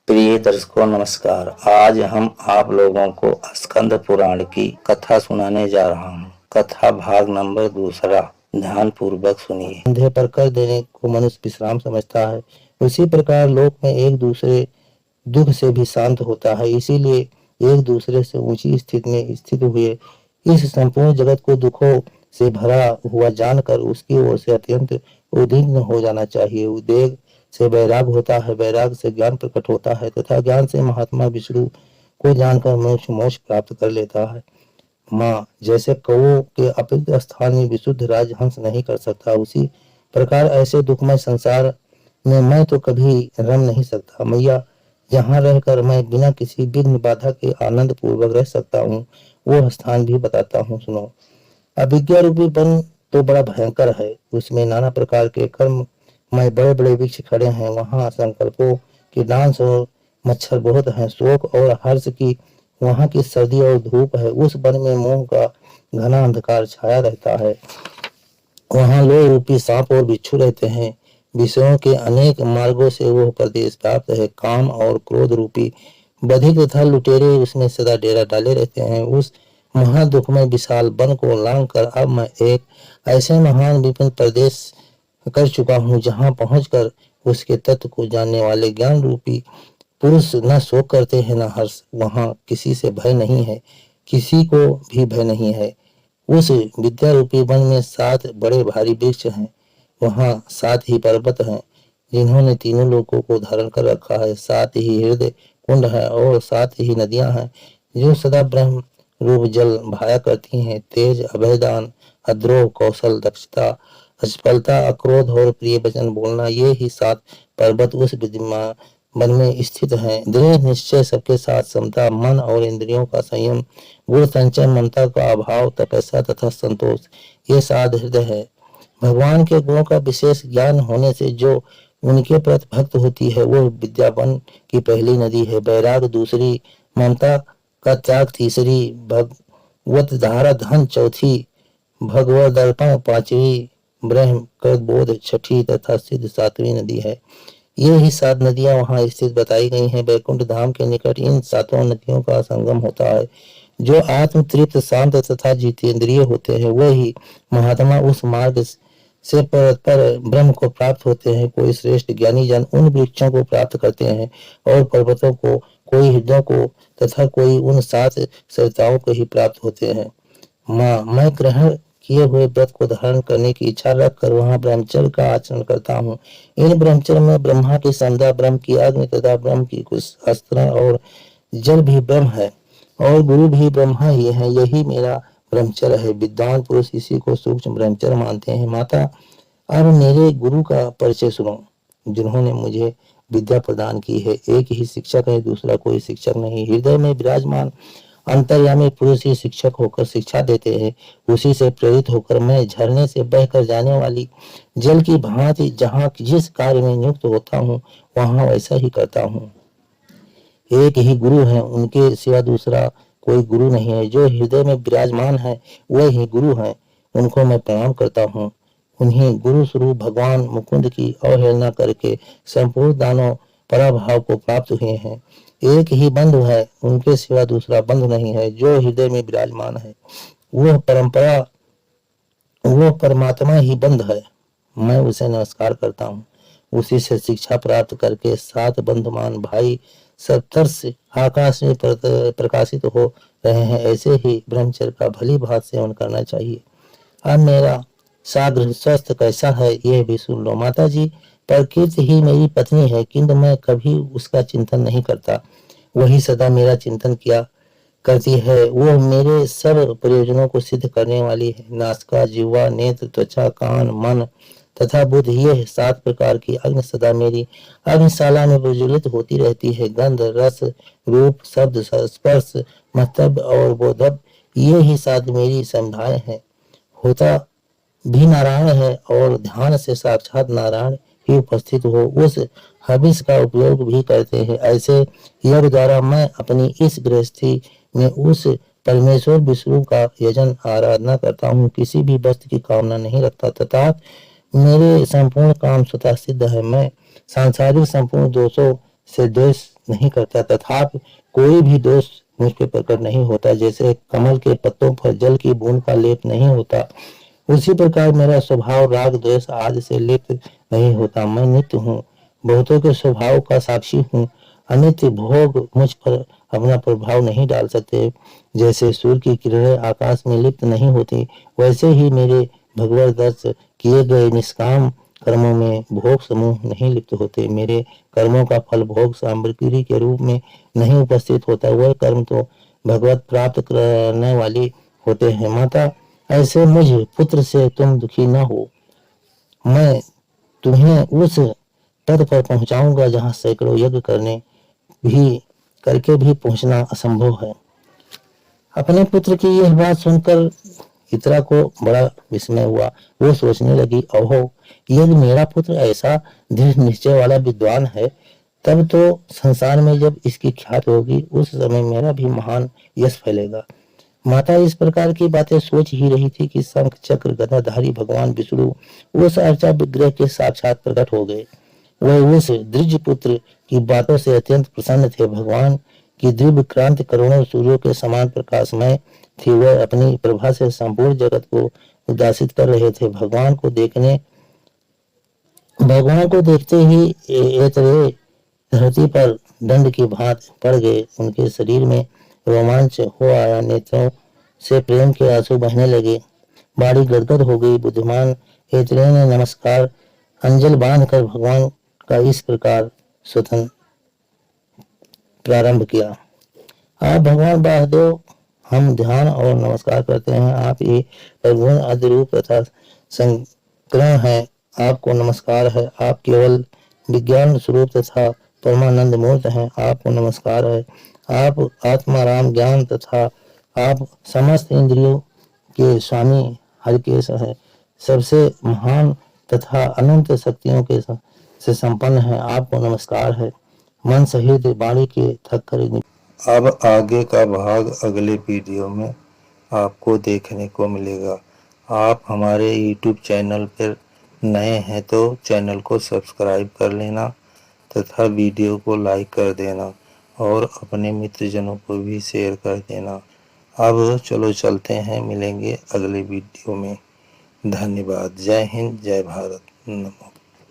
प्रिय दर्शकों नमस्कार। आज हम आप लोगों को स्कंद पुराण की कथा सुनाने जा रहा हूँ। कथा भाग नंबर 2। ध्यान पूर्वक सुनिए। कंधे पर कर देने को मनुष्य विश्राम समझता है, उसी प्रकार लोक में एक दूसरे दुख से भी शांत होता है। इसीलिए एक दूसरे से ऊंची स्थिति में स्थित हुए इस संपूर्ण जगत को दुखों से भरा हुआ जानकर उसकी ओर से अत्यंत उद्विग्न हो जाना चाहिए। उद्वेग से वैराग होता है, वैराग से ज्ञान प्रकट होता है तथा ज्ञान से महात्मा विष्णु को जानकर मनुष्य मोक्ष प्राप्त कर लेता है। माँ जैसे कौओं के अपवित्र स्थान में विशुद्ध राजहंस नहीं कर सकता, उसी प्रकार ऐसे दुखमय संसार में मैं तो कभी रम नहीं सकता। मैया जहाँ रहकर मैं बिना किसी विघ्न बाधा के आनंद पूर्वक रह सकता हूँ, वो स्थान भी बताता हूँ, सुनो। अविद्या रूपी वन तो बड़ा भयंकर है, उसमें नाना प्रकार के कर्म में बड़े बड़े वृक्ष खड़े हैं। वहाँ संकल्पों की डांस और मच्छर बहुत हैं। शोक और हर्ष की वहाँ की सर्दी और धूप है। उस वन में मोह का घना अंधकार छाया रहता है। वहाँ लोह रूपी सांप और बिच्छू रहते हैं। विषयों के अनेक मार्गों से वह प्रदेश प्राप्त है। काम और क्रोध रूपी बधिक तथा लुटेरे उसमें सदा डेरा डाले रहते हैं। उस महादुखमय विशाल वन को लांघ कर अब मैं एक ऐसे महान विपिन प्रदेश कर चुका हूँ जहाँ पहुंचकर उसके तत्व को जानने वाले ज्ञान रूपी पुरुष न शोक करते हैं न हर्ष। वहाँ किसी से भय नहीं है, किसी को भी भय नहीं है। उस विद्या रूपी वन में 7 बड़े भारी वृक्ष हैं। वहाँ 7 ही पर्वत हैं जिन्होंने तीनों लोकों को धारण कर रखा है। 7 ही हृदय कुंड है और 7 ही नदियां हैं जो सदा ब्रह्म रूप जल भाया करती हैं। तेज, अभयदान, अद्रोह, कौशल, दक्षता, असफलता, अक्रोध और प्रिय वचन बोलना, ये ही 7 पर्वत उस विद्यमान मन में स्थित हैं। दृढ़ निश्चय, सबके साथ समता, मन और इंद्रियों का संयम, गुण संचय, ममता का अभाव, तपस्या तथा संतोष, ये 7 हृदय है। भगवान के गुणों का विशेष ज्ञान होने से जो उनके प्रति भक्त होती है वो विद्यावन की पहली नदी है। वैराग दूसरी, ममता का त्याग तीसरी, भगवत धारा धन चौथी, भगवत दर्पण पांचवी, ब्रह्म कर बोध छठी तथा सिद्ध 7वीं नदी है। ये ही 7 नदियां वहां स्थित बताई गई हैं। वैकुंठ धाम के निकट इन 7 नदियों का संगम होता है। जो आत्म तृप्त, शांत तथा जितेंद्रिय होते हैं वही महात्मा उस मार्ग से पर ब्रह्म को प्राप्त होते हैं। कोई श्रेष्ठ ज्ञानी जन उन वृक्षों को प्राप्त करते हैं और पर्वतों को, कोई हृदयों को तथा कोई उन 7 सरिताओं को ही प्राप्त होते हैं। माँ मैं ग्रहण किए हुए व्रत को धारण करने की इच्छा रखकर वहां ब्रह्मचर्य का आचरण करता हूँ। इन ब्रह्मचर्य में ब्रह्मा की संध्या, ब्रह्म की अग्नि तथा ब्रह्म की कुछ अस्त्र और जल भी ब्रह्म है और गुरु भी ब्रह्मा ही है। यही मेरा ब्रह्मचर्य है। विद्वान पुरुष इसी को सूक्ष्म ब्रह्मचर्य मानते हैं। माता अब मेरे गुरु का परिचय सुनो, जिन्होंने मुझे विद्या प्रदान की है। एक ही शिक्षक है, दूसरा कोई शिक्षक नहीं। हृदय में विराजमान अंतर्यामी पुरुष ही शिक्षक होकर शिक्षा देते हैं। उसी से प्रेरित होकर मैं झरने से बहकर जाने वाली जल की भांति जहाँ जिस कार्य में नियुक्त होता हूँ वहां वैसा ही करता हूँ। एक ही गुरु है, उनके सिवा दूसरा कोई गुरु नहीं है। जो हृदय में विराजमान है वह ही गुरु है, उनको मैं प्रणाम करता हूँ। उन्हीं गुरु स्वरूप भगवान मुकुंद की अवहेलना करके संपूर्ण दानव पराभाव को प्राप्त हुए हैं। एक ही बंधु है, उनके सिवा दूसरा बंधु नहीं है। जो हृदय में विराजमान है वो परमात्मा ही बंध है। मैं उसे नमस्कार करता हूँ। उसी से शिक्षा प्राप्त करके 7 बंधुमान भाई सप्तर से आकाश में प्रकाशित हो रहे हैं। ऐसे ही ब्रह्मचर्य का भली भांति सेवन करना चाहिए। अब मेरा साग्र स्वस्थ कैसा है यह भी सुन लो। माता जी, प्रकृति ही मेरी पत्नी है, किंतु मैं कभी उसका चिंतन नहीं करता। वही सदा मेरा चिंतन किया करती है। वो मेरे सब प्रयोजनों को सिद्ध करने वाली है। नासिका, जिह्वा, नेत्र, त्वचा, कान, मन तथा बुद्ध, ये 7 प्रकार की अग्नि सदा मेरी अग्निशाला में प्रज्वलित होती रहती है। गंध, रस, रूप, शब्द, स्पर्श, मतब और बोधब, ये ही 7 मेरी संध्याएं हैं। होता भी नारायण है और ध्यान से साक्षात नारायण ही उपस्थित हो उस हविष का उपयोग भी करते हैं। ऐसे यज्ञ द्वारा मैं अपनी इस गृहस्थी में उस परमेश्वर विष्णु का यजन आराधना करता हूँ। किसी भी वस्तु की कामना नहीं रखता तथा मेरे संपूर्ण काम स्वतः सिद्ध है। मैं सांसारिक संपूर्ण दोषों से द्वेष नहीं करता, तथापि कोई भी दोष मुझ पे प्रकट नहीं होता। जैसे कमल के पत्तों पर जल की बूंद का लेप नहीं होता, उसी प्रकार मेरा स्वभाव राग द्वेष आदि से लिप्त नहीं होता। मैं नित्य हूँ, बहुतों के स्वभाव का साक्षी हूँ। अनित्य भोग मुझ पर अपना प्रभाव नहीं डाल सकते। जैसे सूर्य की किरणें आकाश में लिप्त नहीं होती, वैसे ही मेरे भगवत दत्त किए गए निष्काम कर्मों में भोग समूह नहीं लिप्त होते। मेरे कर्मों का फल भोग सामग्री के रूप में नहीं उपस्थित होता। वह कर्म तो भगवत प्राप्त करने वाली होते हैं। माता, ऐसे मुझ पुत्र से तुम दुखी न हो। मैं तुम्हें उस पद पर पहुंचाऊंगा जहां सैकड़ों यज्ञ करके भी पहुंचना असंभव है। अपने पुत्र की यह बात सुनकर इतरा को बड़ा विस्मय हुआ। वो सोचने लगी, ओहो, यदि मेरा पुत्र ऐसा दृढ़ निश्चय वाला विद्वान है, तब तो संसार में जब इसकी ख्याति होगी, उस समय मेरा भी महान यश फैलेगा। माता इस प्रकार की बातें सोच ही रही थी कि शंख चक्र गदाधारी भगवान विष्णु उस अर्चा विग्रह के साक्षात प्रकट हो गए। वह उस द्विज पुत्र की बातों से अत्यंत प्रसन्न थे। भगवान की दिव्य क्रांति करोड़ों सूर्यों के समान प्रकाशमय थी। वह अपनी प्रभा से संपूर्ण जगत को उदासित कर रहे थे। भगवान को देखते ही ऐतरेय धरती पर दंड की भांत पड़ गए। उनके शरीर में रोमांच हो आया, नेत्रों से प्रेम के आंसू बहने लगे, बाड़ी गदगद हो गई। बुद्धिमान ऐतरेय ने नमस्कार अंजल बांधकर भगवान का इस प्रकार स्वतन प्रारंभ किया। आप भगवान वासुदेव, हम ध्यान और नमस्कार करते हैं। आप ये प्रगुण आदि रूप तथा संग्रह हैं। आपको नमस्कार है। आप केवल विज्ञान स्वरूप तथा परमानंद मूर्त हैं। आपको नमस्कार है। आप आत्मा राम ज्ञान तथा आप समस्त इंद्रियों के स्वामी हरिकेश है। सबसे महान तथा अनंत शक्तियों के से संपन्न है। आपको नमस्कार है। मन सहित वाणी के थक कर। अब आगे का भाग अगले वीडियो में आपको देखने को मिलेगा। आप हमारे YouTube चैनल पर नए हैं तो चैनल को सब्सक्राइब कर लेना तथा वीडियो को लाइक कर देना और अपने मित्रजनों को भी शेयर कर देना। अब चलो चलते हैं, मिलेंगे अगले वीडियो में। धन्यवाद। जय हिंद, जय भारत। नमो।